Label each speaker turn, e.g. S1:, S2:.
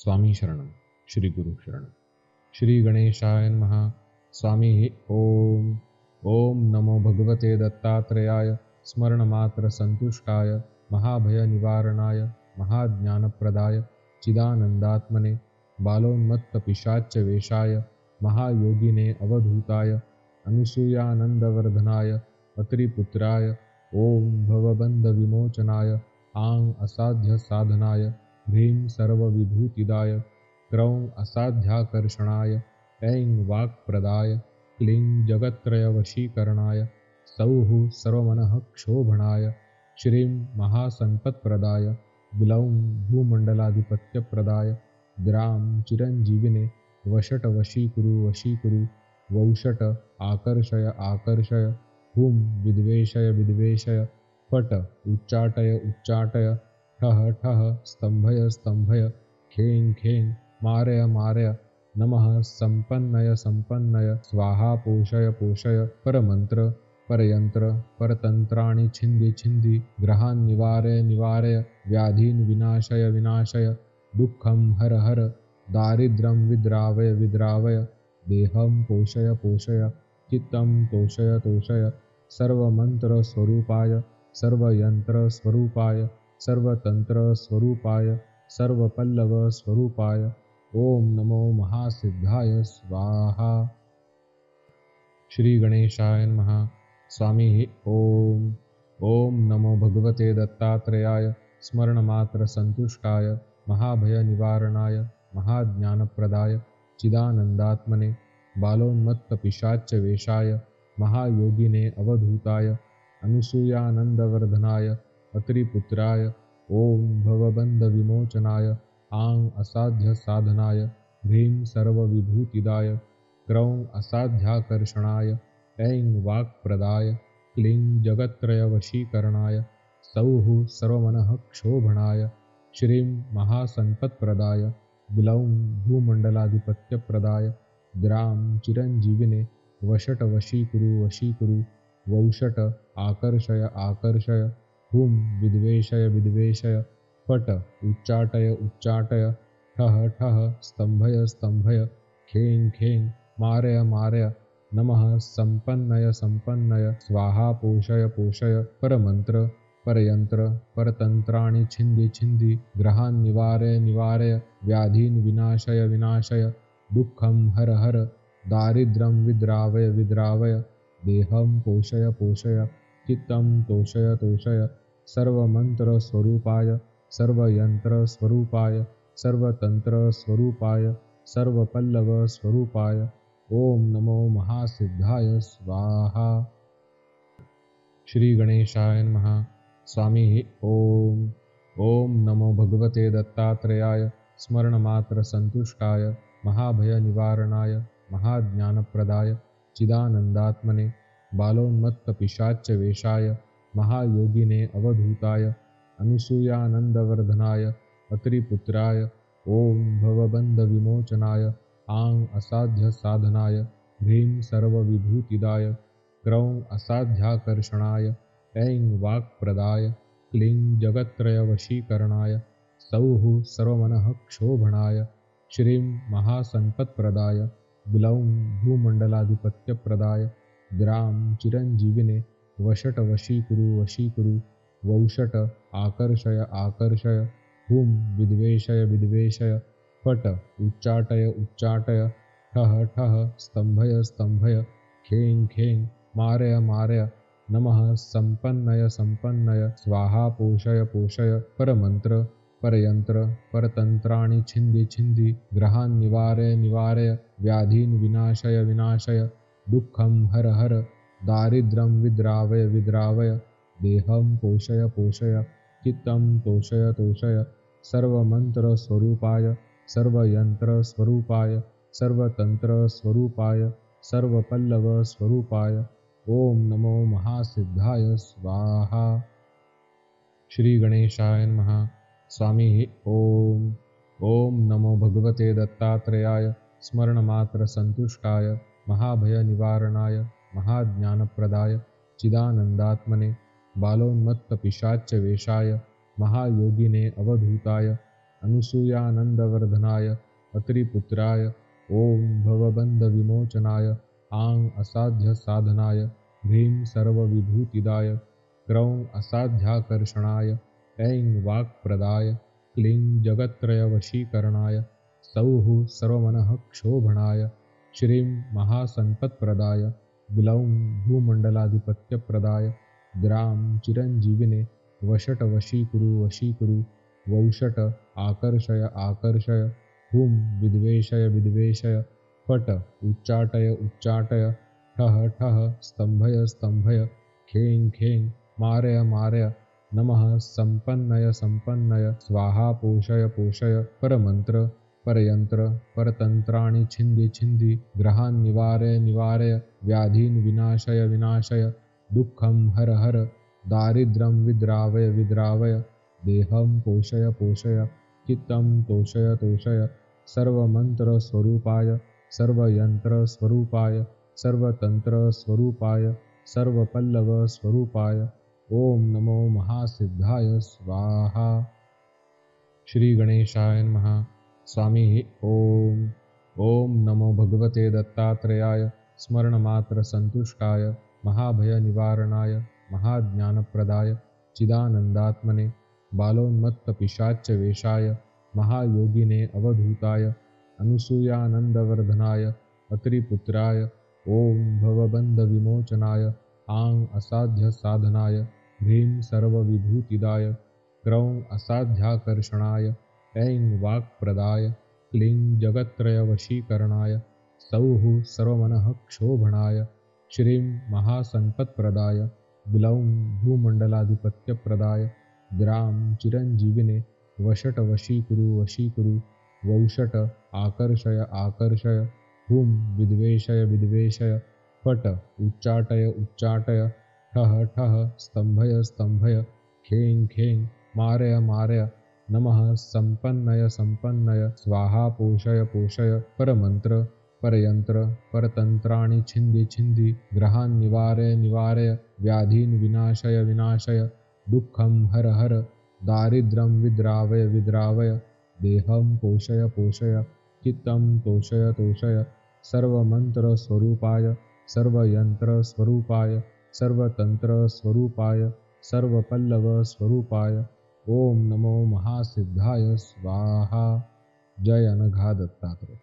S1: स्वामी शरणम. श्री गुरु शरणम. श्री गणेशाय नमः. स्वामी ओम. ओम नमो भगवते दत्तात्रेयाय स्मरणमात्र संतुष्टाय महाभय निवारणाय महाज्ञानप्रदाय चिदानंदात्मने बालोन्मत्त पिशाच वेशाय महायोगिने अवधूताय अनुसूयानंदवर्धनाय अत्रिपुत्राय ओम भवबंध विमोचनाय आंग असाध्य साधनाय ह्रीं सर्वविभूतिदाय क्रौं असाध्याकर्षणाय ऐं वाक्प्रदाय क्लीं जगत्त्रयवशीकरणाय सौः सर्वमनः क्षोभणाय श्रीं महासंपत्प्रदाय ग्लौं भूमण्डलाधिपत्यप्रदाय ग्रां चिरञ्जीविने वषट वशीकुरु वौषट आकर्षय आकर्षय हुं विद्वेषय विद्वेषय फट उच्चाटय ठः ठः स्तंभय स्तंभय खें खें मारय मारय नमः संपन्नय संपन्नय स्वाहा पोषय पोषय परमंत्र परयंत्र परतंत्राणि छिंदि छिंदि ग्रहान् निवारय निवारय व्याधीन् विनाशय विनाशय दुःखं हर हर दारिद्र्यं विद्रावय विद्रावय देहं पोषय पोषय चित्तं तोषय तोषय सर्वमंत्र स्वरूपाय सर्वयंत्र स्वरूपाय सर्वतंत्र स्वरूपाय सर्वपल्लव स्वरूपाय ओम नमो महासिद्धाय स्वाहा. श्री गणेशाय नमः. स्वामी ओम. ओम नमो भगवते दत्तात्रेयाय स्मरणमात्र संतुष्टाय महाभय निवारणाय महाज्ञानप्रदाय चिदानंदात्मने बालोन्मत्त पिशाच वेशाय महायोगिने अवधूताय अनुसूयानंदवर्धनाय अत्रिपुत्राय ओम भवबंध विमोचनाय आंग असाध्य साधनाय ह्रीं सर्वविभूतिदाय क्रौं असाध्याकर्षणाय ऐं वाक्प्रदाय क्लीं जगत्त्रयवशीकरणाय सौः सर्वमनः क्षोभणाय श्रीं महासंपत्प्रदाय ग्लौं भूमण्डलाधिपत्यप्रदाय ग्रां चिरञ्जीविने वषट वशीकुरु वौषट आकर्षय आकर्षय हुं विद्वेषय विद्वेषय फट उच्चाटय ठः ठः स्तंभय स्तंभय खें खें मारय मारय नमः संपन्नय संपन्नय स्वाहा पोषय पोषय परमंत्र परयंत्र परतंत्राणि छिंदि छिंदि ग्रहान् निवारय निवारय व्याधीन् विनाशय विनाशय दुःखं हर हर दारिद्र्यं विद्रावय विद्रावय देहं पोषय पोषय चित्तं तोषय तोषय सर्वमंत्र स्वरूपाय सर्वयंत्र स्वरूपाय सर्वतंत्र स्वरूपाय सर्वपल्लव स्वरूपाय ओम नमो महासिद्धाय स्वाहा. श्री गणेशाय नमः. स्वामी ओम. ओम नमो भगवते दत्तात्रेयाय स्मरणमात्र संतुष्टाय महाभय निवारणाय महाज्ञानप्रदाय चिदानंदात्मने बालोन्मत्त पिशाच वेशाय महायोगिने अवधूताय अनुसूयानंदवर्धनाय अत्रिपुत्राय ओम भवबंध विमोचनाय आंग असाध्य साधनाय ह्रीं सर्वविभूतिदाय क्रौं असाध्याकर्षणाय ऐं वाक्प्रदाय क्लीं जगत्त्रयवशीकरणाय सौः सर्वमनः क्षोभणाय श्रीं महासंपत्प्रदाय ग्लौं भूमण्डलाधिपत्यप्रदाय ग्रां चिरञ्जीविने वषट वशीकुरु वौषट आकर्षय आकर्षय हुं विद्वेषय विद्वेषय फट उच्चाटय ठः ठः स्तंभय स्तंभय खें खें मारय मारय नमः संपन्नय संपन्नय स्वाहा पोषय पोषय परमंत्र परयंत्र परतंत्राणि छिंदि छिंदि ग्रहान् निवारय निवारय व्याधीन् विनाशय विनाशय दुःखं हर हर दारिद्र्यं विद्रावय विद्रावय देहं पोषय पोषय चित्तं तोषय तोषय सर्वमंत्र स्वरूपाय सर्वयंत्र स्वरूपाय सर्वतंत्र स्वरूपाय सर्वपल्लव स्वरूपाय ओम नमो महासिद्धाय स्वाहा. श्री गणेशाय नमः. स्वामी ओम. ओम नमो भगवते दत्तात्रेयाय स्मरणमात्र संतुष्टाय महाभय निवारणाय महाज्ञानप्रदाय चिदानंदात्मने बालोन्मत्त पिशाच वेशाय महायोगिने अवधूताय अनुसूयानन्दवर्धनाय अत्रिपुत्राय ॐ भवबन्धविमोचनाय आं असाध्यसाधनाय ह्रीं सर्वविभूतिदाय क्रौं असाध्याकर्षणाय ऐं वाक्प्रदाय क्लीं जगत्त्रयवशीकरणाय सौः सर्वमनः क्षोभणाय श्रीं महासम्पत्प्रदाय ग्लौं भूमण्डलाधिपत्यप्रदाय द्रां चिरञ्जीविने वशटवशीकुरु वशीकुरु वौषट आकर्षय आकर्षय हुं विद्वेषय विद्वेषय फट उच्चाटय उच्चाटय ठः ठः स्तंभय स्तंभय खें खें मारय मारय नमः संपन्नय संपन्नय स्वाहा पोषय पोषय परमंत्र परयंत्र परतंत्राणि छिंदि छिंदि ग्रहान् निवारय निवारय व्याधीन् विनाशय विनाशय दुःखं हर हर दारिद्र्यं विद्रावय विद्रावय देहं पोषय पोषय चित्तं तोषय तोषय सर्वमन्त्रस्वरूपाय सर्वयन्त्रस्वरूपाय सर्वतन्त्रस्वरूपाय सर्वपल्लवस्वरूपाय ओम नमो महासिद्धाय स्वाहा। श्री गणेशाय नमः। स्वामी ओम। ओम नमो भगवते दत्तात्रेयाय स्मरणमात्र संतुष्टाय महाभय निवारणाय महाज्ञानप्रदाय चिदानंदात्मने बालोन्मत्त पिशाच वेशाय महायोगिने अवधूताय अनुसूयानंदवर्धनाय अत्रिपुत्राय ओम भवबंध विमोचनाय आं असाध्य साधनाय ह्रीं सर्वविभूतिदाय क्रौं असाध्याकर्षणाय ऐं वाक्प्रदाय क्लीं जगत्त्रयवशीकरणाय सौः सर्वमनः क्षोभणाय श्रीं महासम्पत्प्रदाय ग्लौं भूमण्डलाधिपत्यप्रदाय द्रां चिरञ्जीविने वशटवशीकुरु वशीकुरु वौषट आकर्षय आकर्षय हुं विद्वेषय विद्वेषय फट उच्चाटय उच्चाटय ठः ठः स्तंभय स्तंभय खें खें मारय मारय नमः संपन्नय संपन्नय स्वाहा पोषय पोषय परमंत्र परयंत्र परतंत्राणि छिंदि छिंदि ग्रहान् निवारय निवारय व्याधीन् विनाशय विनाशय दुःखं हर हर दारिद्र्यं विद्रावय विद्रावय देहं पोषय पोषय चित्तं तोषय तोषय सर्वमन्त्रस्वरूपाय सर्वयन्त्रस्वरूपाय सर्वतन्त्रस्वरूपाय सर्वपल्लवस्वरूपाय ओम नमो महासिद्धाय स्वाहा। जय अनघा दत्तात्रेय।